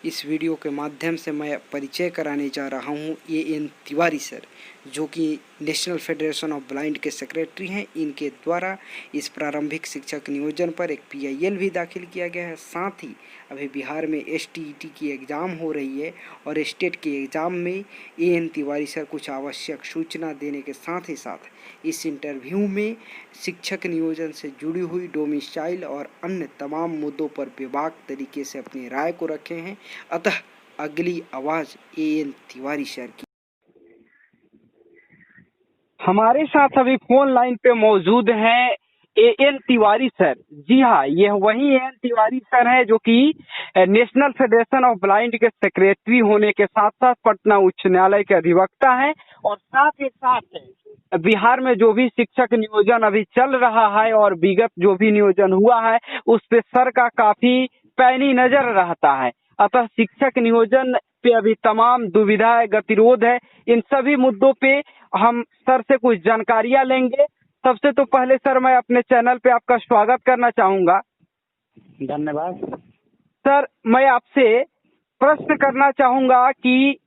इस वीडियो के माध्यम से मैं परिचय कराने जा रहा हूँ एएन तिवारी सर, जो कि नेशनल फेडरेशन ऑफ ब्लाइंड के सेक्रेटरी हैं। इनके द्वारा इस प्रारंभिक शिक्षक नियोजन पर एक PIL भी दाखिल किया गया है। साथ ही अभी बिहार में STET की एग्ज़ाम हो रही है और स्टेट की एग्ज़ाम में एएन तिवारी सर कुछ आवश्यक सूचना देने के साथ ही साथ इस इंटरव्यू में शिक्षक नियोजन से जुड़ी हुई डोमिसाइल और अन्य तमाम मुद्दों पर बेबाक तरीके से अपनी राय को रखे हैं। अतः अगली आवाज़ एएन तिवारी सर की। हमारे साथ अभी फोन लाइन पे मौजूद हैं एएन तिवारी सर। जी हाँ, यह वही एएन तिवारी सर है जो कि नेशनल फेडरेशन ऑफ ब्लाइंड के सेक्रेटरी होने के साथ साथ पटना उच्च न्यायालय के अधिवक्ता हैं और साथ ही साथ बिहार में जो भी शिक्षक नियोजन अभी चल रहा है और विगत जो भी नियोजन हुआ है उस पे सर का काफी पैनी नजर रहता है। अतः शिक्षक नियोजन पे अभी तमाम दुविधा है, गतिरोध है, इन सभी मुद्दों पे हम सर से कुछ जानकारियां लेंगे। सबसे तो पहले सर मैं अपने चैनल पे आपका स्वागत करना चाहूंगा। धन्यवाद सर, मैं आपसे प्रश्न करना चाहूंगा कि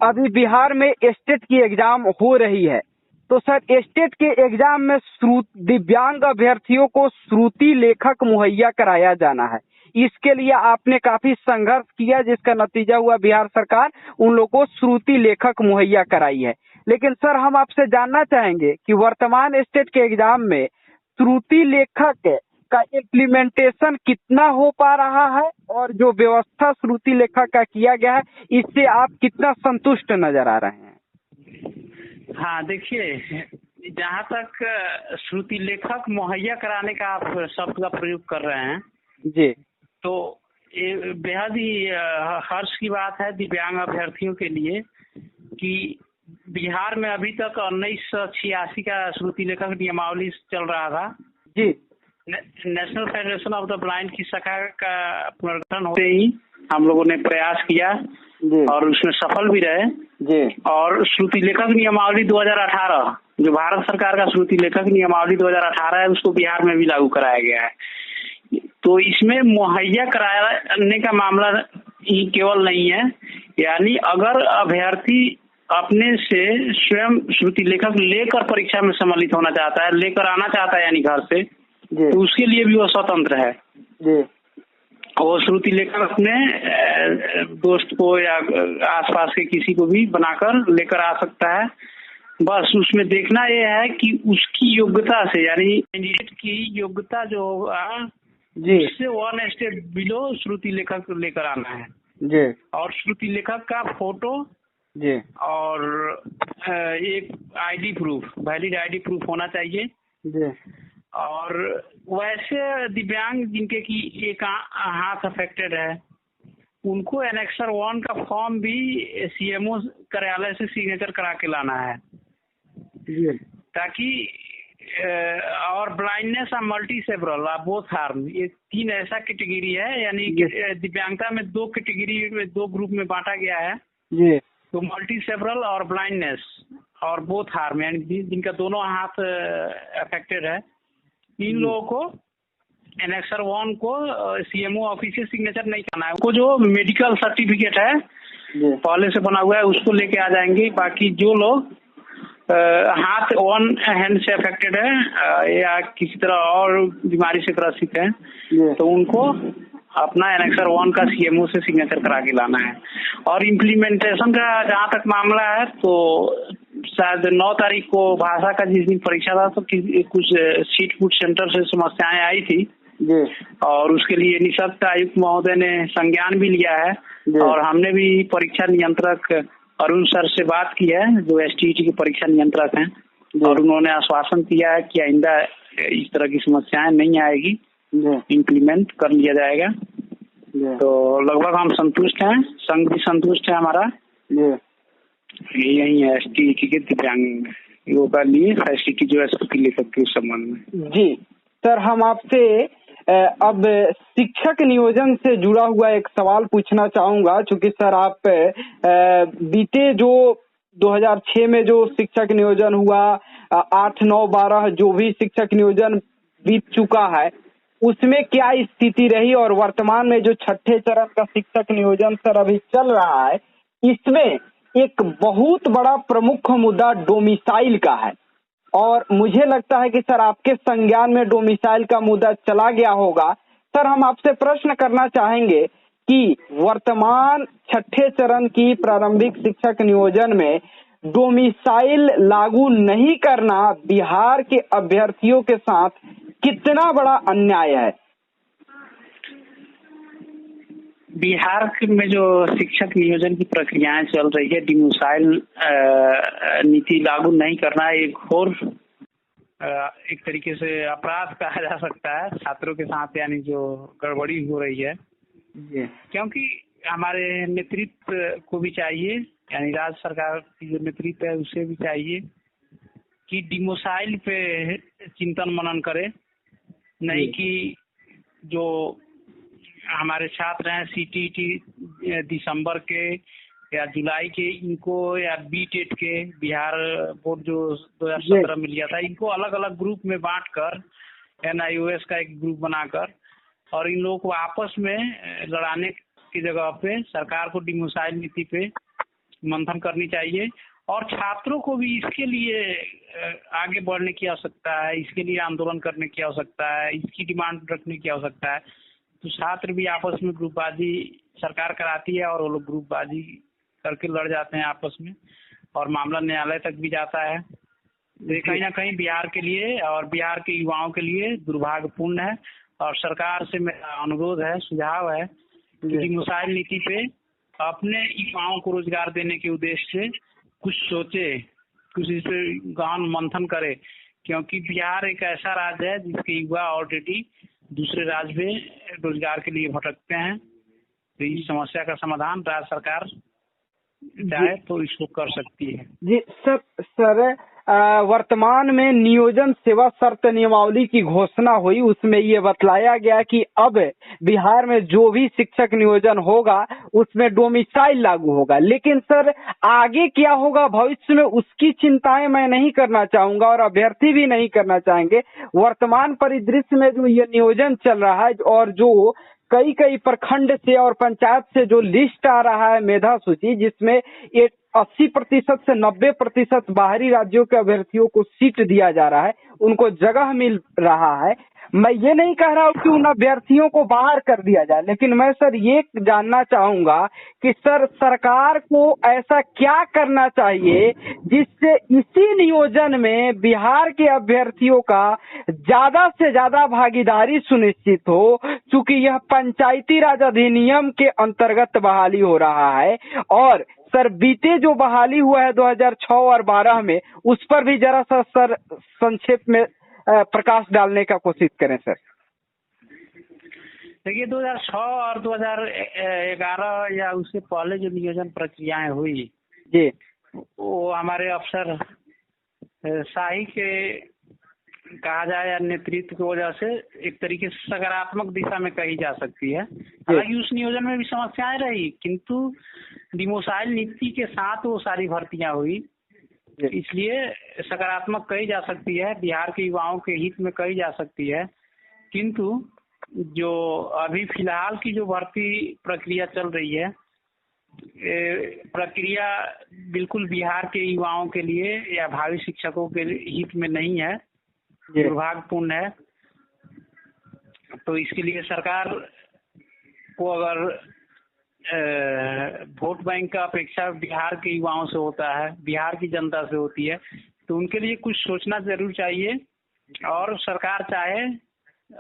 अभी बिहार में स्टेट की एग्जाम हो रही है, तो सर स्टेट के एग्जाम में दिव्यांग अभ्यर्थियों को श्रुति लेखक मुहैया कराया जाना है। इसके लिए आपने काफी संघर्ष किया, जिसका नतीजा हुआ बिहार सरकार उन लोगों को श्रुति लेखक मुहैया कराई है। लेकिन सर हम आपसे जानना चाहेंगे कि वर्तमान स्टेट के एग्जाम में श्रुति लेखक का इम्प्लीमेंटेशन कितना हो पा रहा है और जो व्यवस्था श्रुति लेखक का किया गया है इससे आप कितना संतुष्ट नजर आ रहे हैं? हाँ, देखिए, जहाँ तक श्रुति लेखक मुहैया कराने का आप शब्द का प्रयोग कर रहे हैं जी, तो ये बेहद ही हर्ष की बात है दिव्यांग अभ्यर्थियों के लिए कि बिहार में अभी तक 1986 का श्रुति लेखक नियमावली चल रहा था। जी, National Federation of the Blind की शाखा का पुनर्गठन होते ही हम लोगों ने प्रयास किया और उसमें सफल भी रहे जी। और श्रुति लेखक नियमावली 2018 जो भारत सरकार का श्रुति लेखक नियमावली 2018 है उसको बिहार में भी लागू कराया गया है। तो इसमें मुहैया कराने का मामला ही केवल नहीं है, यानी अगर अभ्यर्थी अपने से स्वयं श्रुति लेखक लेकर परीक्षा में सम्मिलित होना चाहता है, लेकर आना चाहता है यानी घर से, तो उसके लिए भी वो स्वतंत्र है। वो श्रुति लेखक अपने दोस्त को या आसपास के किसी को भी बनाकर लेकर आ सकता है। बस उसमें देखना ये है कि उसकी योग्यता से, यानी कैंडिडेट की योग्यता जो होगा उससे 1 स्टेप बिलो श्रुति लेखक लेकर आना है जी। और श्रुति लेखक का फोटो जी और एक ID proof, valid ID proof होना चाहिए जी। और वैसे दिव्यांग जिनके की एक हाथ अफेक्टेड है उनको एनेक्सर 1 का फॉर्म भी CMO कार्यालय से सिग्नेचर करा के लाना है ताकि और ब्लाइंडनेस और मल्टी सेब्रल बोथ हार्म, ये 3 ऐसा कैटेगरी है, यानी दिव्यांगता में 2 कैटेगरी में 2 ग्रुप में बांटा गया है जी। तो मल्टी सेब्रल और ब्लाइंडनेस और बोथ हार्म, यानी जिनका दोनों हाथ अफेक्टेड है, इन लोगों को एनेक्सर 1 को CMO ऑफिस से सिग्नेचर नहीं करना है। उनको जो मेडिकल सर्टिफिकेट है पहले से बना हुआ है उसको लेके आ जाएंगे। बाकी जो लोग हाथ 1 हैंड से अफेक्टेड है या किसी तरह और बीमारी से ग्रसित है तो उनको अपना एनेक्सर 1 का CMO से सिग्नेचर करा के लाना है। और इम्प्लीमेंटेशन का जहाँ तक मामला है तो शायद 9 तारीख को भाषा का जिस दिन परीक्षा था तो कुछ सीट पुट सेंटर से समस्याएं आई थी और उसके लिए निःशक्त आयुक्त महोदय ने संज्ञान भी लिया है और हमने भी परीक्षा नियंत्रक अरुण सर से बात की है जो STET के परीक्षा नियंत्रक हैं और उन्होंने आश्वासन दिया है कि आइंदा इस तरह की समस्याएं नहीं आएगी, इम्प्लीमेंट कर लिया जाएगा। तो लगभग हम संतुष्ट हैं, संघ भी संतुष्ट है हमारा। यही है STET के दिव्यांगों का लिए फैसिलिटी जो है श्रुति लेखक के संबंध में। जी सर, हम आपसे अब शिक्षक नियोजन से जुड़ा हुआ एक सवाल पूछना चाहूंगा, क्योंकि सर आप बीते जो 2006 में जो शिक्षक नियोजन हुआ, 8, 9, 12 जो भी शिक्षक नियोजन बीत चुका है, उसमें क्या स्थिति रही और वर्तमान में जो छठे चरण का शिक्षक नियोजन सर अभी चल रहा है, इसमें एक बहुत बड़ा प्रमुख मुद्दा डोमिसाइल का है और मुझे लगता है कि सर आपके संज्ञान में डोमिसाइल का मुद्दा चला गया होगा। सर हम आपसे प्रश्न करना चाहेंगे कि वर्तमान छठे चरण की प्रारंभिक शिक्षक नियोजन में डोमिसाइल लागू नहीं करना बिहार के अभ्यर्थियों के साथ कितना बड़ा अन्याय है? बिहार में जो शिक्षक नियोजन की प्रक्रियाएं चल रही है, डोमिसाइल नीति लागू नहीं करना एक और एक तरीके से अपराध कहा जा सकता है छात्रों के साथ, यानी जो गड़बड़ी हो रही है। क्योंकि हमारे नेतृत्व को भी चाहिए, यानी राज्य सरकार की जो नेतृत्व है उसे भी चाहिए कि डोमिसाइल पे चिंतन मनन करे, नहीं कि जो हमारे छात्र हैं सीटीटी दिसंबर के या जुलाई के, इनको या बीटेट के बिहार बोर्ड जो 2017 में लिया था, इनको अलग अलग ग्रुप में बांटकर NIOS का एक ग्रुप बनाकर और इन लोगों को आपस में लड़ाने की जगह पे सरकार को डोमिसाइल नीति पे मंथन करनी चाहिए और छात्रों को भी इसके लिए आगे बढ़ने की आवश्यकता है, इसके लिए आंदोलन करने की आवश्यकता है, इसकी डिमांड रखने की आवश्यकता है। तो छात्र भी आपस में ग्रुपबाजी सरकार कराती है और वो लोग ग्रुपबाजी करके लड़ जाते हैं आपस में और मामला न्यायालय तक भी जाता है। ये कहीं ना कहीं बिहार के लिए और बिहार के युवाओं के लिए दुर्भाग्यपूर्ण है और सरकार से मेरा अनुरोध है, सुझाव है कि डोमिसाइल नीति पे अपने युवाओं को रोजगार देने के उद्देश्य से कुछ सोचे, कुछ इस पे गहन मंथन करे, क्योंकि बिहार एक ऐसा राज्य है जिसके युवा ऑलरेडी दूसरे राज्य में रोजगार के लिए भटकते हैं। तो इस समस्या का समाधान राज्य सरकार चाहे तो इसको कर सकती है। जी सर वर्तमान में नियोजन सेवा शर्त नियमावली की घोषणा हुई, उसमें ये बतलाया गया कि अब बिहार में जो भी शिक्षक नियोजन होगा उसमें डोमिसाइल लागू होगा, लेकिन सर आगे क्या होगा भविष्य में उसकी चिंताएं मैं नहीं करना चाहूंगा और अभ्यर्थी भी नहीं करना चाहेंगे। वर्तमान परिदृश्य में जो ये नियोजन चल रहा है और जो कई प्रखंड से और पंचायत से जो लिस्ट आ रहा है मेधा सूची, जिसमें ये 80% से 90% बाहरी राज्यों के अभ्यर्थियों को सीट दिया जा रहा है, उनको जगह मिल रहा है। मैं ये नहीं कह रहा हूँ कि उन अभ्यर्थियों को बाहर कर दिया जाए, लेकिन मैं सर ये जानना चाहूंगा कि सर सरकार को ऐसा क्या करना चाहिए जिससे इसी नियोजन में बिहार के अभ्यर्थियों का ज्यादा से ज्यादा भागीदारी सुनिश्चित हो, क्योंकि यह पंचायती राज अधिनियम के अंतर्गत बहाली हो रहा है। और सर बीते जो बहाली हुआ है 2006 और 12 में, उस पर भी जरा सा सर संक्षेप में प्रकाश डालने का कोशिश करें सर। देखिए 2006 और 2011 या उससे पहले जो नियोजन प्रक्रियाएं हुई जी, वो हमारे अफसर शाही के कहा जाए या नेतृत्व की वजह से एक तरीके से सकारात्मक दिशा में कही जा सकती है। हालांकि उस नियोजन में भी समस्याएं रही, किंतु डोमिसाइल नीति के साथ वो सारी भर्तियां हुई, इसलिए सकारात्मक कही जा सकती है, बिहार के युवाओं के हित में कही जा सकती है। किंतु जो अभी फिलहाल की जो भर्ती प्रक्रिया चल रही है, प्रक्रिया बिल्कुल बिहार के युवाओं के लिए या भावी शिक्षकों के हित में नहीं है, दुर्भाग्यपूर्ण है। तो इसके लिए सरकार को अगर वोट बैंक का अपेक्षा बिहार के युवाओं से होता है, बिहार की जनता से होती है, तो उनके लिए कुछ सोचना जरूर चाहिए। और सरकार चाहे,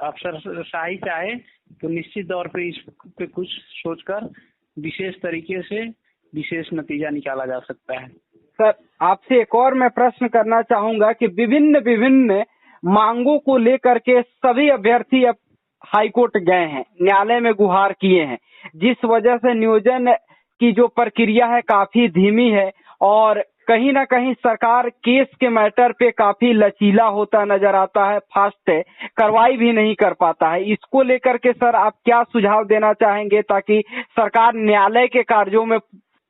अफसरशाही चाहे तो निश्चित तौर पे इस पे कुछ सोचकर विशेष तरीके से विशेष नतीजा निकाला जा सकता है। सर आपसे एक और मैं प्रश्न करना चाहूंगा कि विभिन्न मांगों को लेकर के सभी अभ्यर्थी अब हाईकोर्ट गए हैं, न्यायालय में गुहार किए हैं, जिस वजह से नियोजन की जो प्रक्रिया है काफी धीमी है और कहीं ना कहीं सरकार केस के मैटर पे काफी लचीला होता नजर आता है, फास्ट है, कार्रवाई भी नहीं कर पाता है। इसको लेकर के सर आप क्या सुझाव देना चाहेंगे ताकि सरकार न्यायालय के कार्यों में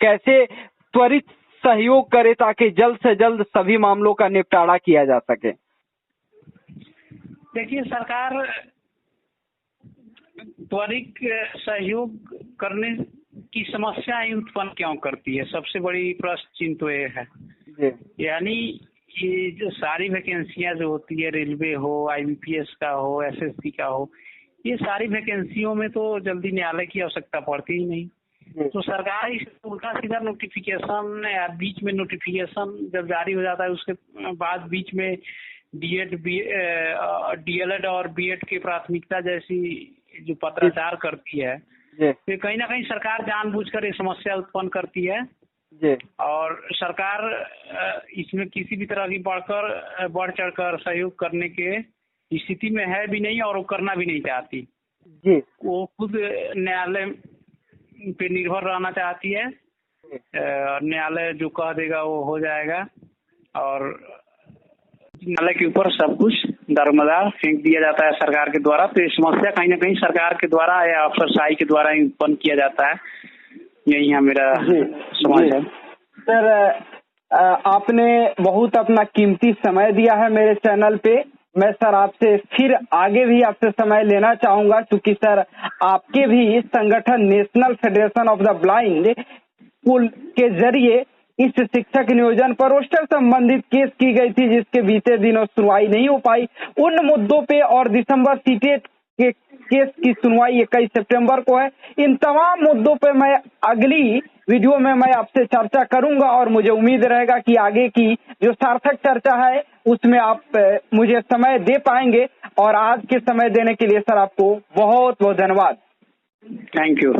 कैसे त्वरित सहयोग करे ताकि जल्द से जल्द सभी मामलों का निपटारा किया जा सके? देखिए सरकार त्वरित सहयोग करने की समस्या ही उत्पन्न क्यों करती है? सबसे बड़ी प्रश्न चिन्ह तो ये है। यानी ये जो सारी वैकेंसियां जो होती है, रेलवे हो, IBPS का हो, SSC का हो, ये सारी वैकेंसियों में तो जल्दी न्यायालय की आवश्यकता पड़ती ही नहीं। तो सरकार इस उल्टा सीधा नोटिफिकेशन या बीच में नोटिफिकेशन जब जारी हो जाता है उसके बाद बीच में DLED और BEd की प्राथमिकता जैसी जो पत्राचार करती है, तो कहीं ना कहीं सरकार जानबूझकर ये समस्या उत्पन्न करती है। और सरकार इसमें किसी भी तरह की बढ़ चढ़कर सहयोग करने के स्थिति में है भी नहीं और वो करना भी नहीं चाहती। वो खुद न्यायालय पे निर्भर रहना चाहती है। न्यायालय जो कह देगा वो हो जाएगा और न्यायालय के ऊपर सब कुछ दारोमदार फेंक दिया जाता है सरकार के द्वारा। तो ये समस्या कहीं ना कहीं सरकार के द्वारा या अफसरशाही के द्वारा ही उत्पन्न किया जाता है। यही है मेरा समझ है। सर, आपने बहुत अपना कीमती समय दिया है मेरे चैनल पे। मैं सर आपसे फिर आगे भी आपसे समय लेना चाहूंगा, क्योंकि सर आपके भी इस संगठन national Federation of the blind के जरिए इस शिक्षक नियोजन पर रोस्टर संबंधित केस की गई थी, जिसके बीते दिनों सुनवाई नहीं हो पाई। उन मुद्दों पे और दिसंबर सीटेट के केस की सुनवाई 21 सितंबर को है। इन तमाम मुद्दों पे मैं अगली वीडियो में मैं आपसे चर्चा करूंगा और मुझे उम्मीद रहेगा कि आगे की जो सार्थक चर्चा है उसमें आप मुझे समय दे पाएंगे। और आज के समय देने के लिए सर आपको बहुत बहुत धन्यवाद। Thank you.